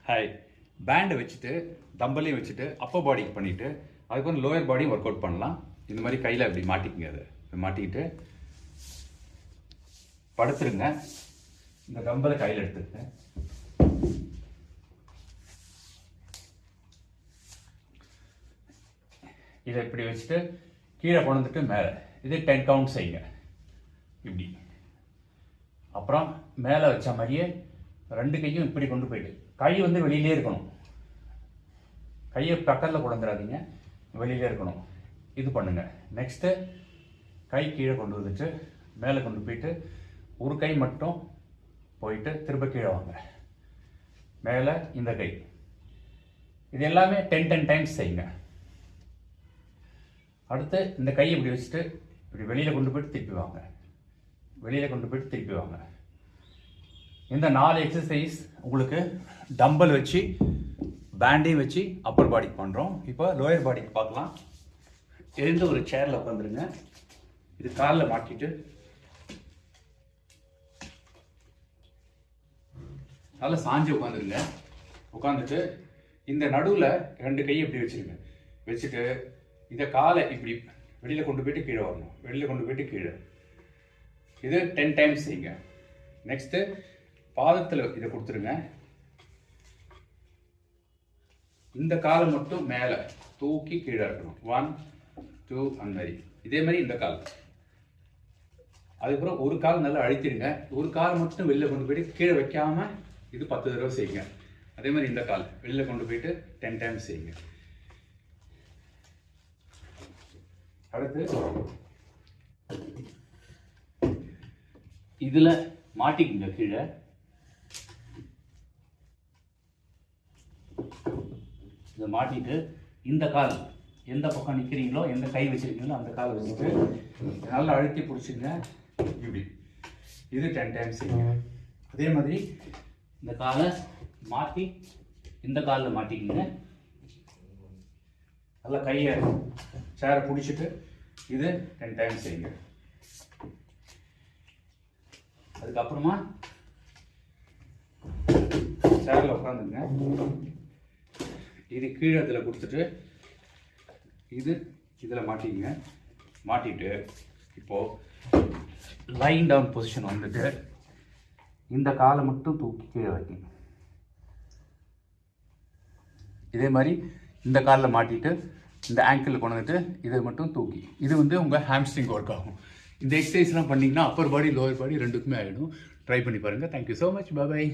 Hi. பேண்டை வச்சுட்டு தம்பலையும் வச்சுட்டு அப்பர் பாடிக்கு பண்ணிவிட்டு அதுக்கப்புறம் லோயர் பாடியும் ஒர்க் அவுட் பண்ணலாம். இந்த மாதிரி கையில் இப்படி மாட்டிக்குங்க. அதை மாட்டிக்கிட்டு படுத்துருங்க. இந்த தம்பலை கையில் எடுத்துருங்க. இதை இப்படி வச்சுட்டு கீழே கொண்டுட்டு மேலே இது 10 கவுண்ட் செய்யுங்க. இப்படி அப்புறம் மேலே வச்ச மாதிரியே ரெண்டு கையும் இப்படி கொண்டு போயிட்டு கை வந்து வெளியிலே இருக்கணும். கையை பக்கத்தில் கொண்டுறாதீங்க, வெளியிலே இருக்கணும். இது பண்ணுங்க. நெக்ஸ்ட்டு கை கீழே கொண்டு வந்துட்டு மேலே கொண்டு போயிட்டு ஒரு கை மட்டும் போயிட்டு திரும்ப கீழே வாங்க. மேலே இந்த கை. இது எல்லாமே 10 டைம்ஸ் செய்யுங்க. அடுத்து இந்த கையை இப்படி வச்சுட்டு இப்படி வெளியில் கொண்டு போயிட்டு திருப்பி வாங்க. வெளியில் கொண்டு போயிட்டு திருப்பி வாங்க. இந்த 4 எக்ஸசைஸ் உங்களுக்கு டம்பல் வச்சு பேண்டையும் வச்சு அப்பர் பாடிக்கு பண்ணுறோம். இப்போ லோயர் பாடிக்கு பார்க்கலாம். எழுந்து ஒரு சேரில் உட்காந்துருங்க. இது காலில் மாட்டிட்டு நல்லா சாஞ்சு உட்காந்துருங்க. உட்காந்துட்டு இந்த நடுவில் 2 கையை இப்படி வச்சுருங்க. வச்சுட்டு இதை காலை இப்படி வெளியில் கொண்டு போயிட்டு கீழே வரணும். வெளியில் கொண்டு போயிட்டு கீழே. இது 10 டைம்ஸ் செய்யுங்க. நெக்ஸ்ட்டு பாதத்தில் இதை கொடுத்துருங்க. இந்த காலை மட்டும் மேலே தூக்கி கீழே இருக்கணும். 1 2 அந்த மாதிரி. இதே மாதிரி இந்த கால். அதுக்கப்புறம் ஒரு கால் நல்லா அழுத்திடுங்க. ஒரு கால் மட்டும் வெளில கொண்டு போயிட்டு கீழே வைக்காம இது 10 தடவை செய்யுங்க. அதே மாதிரி இந்த கால் வெளில கொண்டு போயிட்டு 10 டைம்ஸ் செய்யுங்க. அடுத்து இதில் மாட்டிக்குங்க. கீழே இதை மாட்டிட்டு இந்த கால் எந்த பக்கம் நிற்கிறீங்களோ, எந்த கை வச்சிருக்கீங்களோ அந்த காலை வச்சுட்டு நல்லா அழுத்தி பிடிச்சிங்க. இப்படி இது 10 டைம்ஸ் செய்யுங்க. அதே மாதிரி இந்த காலை மாற்றி இந்த காலில் மாட்டிக்கிங்க. நல்லா கையை சேரை பிடிச்சிட்டு இது 10 டைம்ஸ் செய்யுங்க. அதுக்கப்புறமா சேரில் உட்காந்துங்க. இது கீழே இதில் கொடுத்துட்டு இது இதில் மாட்டிங்க. மாட்டிட்டு இப்போது லைன் டவுன் பொசிஷன் வந்துட்டு இந்த காலை மட்டும் தூக்கி கீழே வைக்கணும். இதே மாதிரி இந்த காலில் மாட்டிட்டு இந்த ஆங்கிள் கொண்டு வந்துட்டு இதை மட்டும் தூக்கி இது வந்து உங்கள் ஹாம்ஸ்ட்ரிங் ஒர்க் ஆகும். இந்த எக்ஸசைஸ்லாம் பண்ணிங்கன்னா அப்பர் பாடி லோவர் பாடி ரெண்டுக்குமே ஆகிடும். ட்ரை பண்ணி பாருங்கள். Thank you so much. பாய்.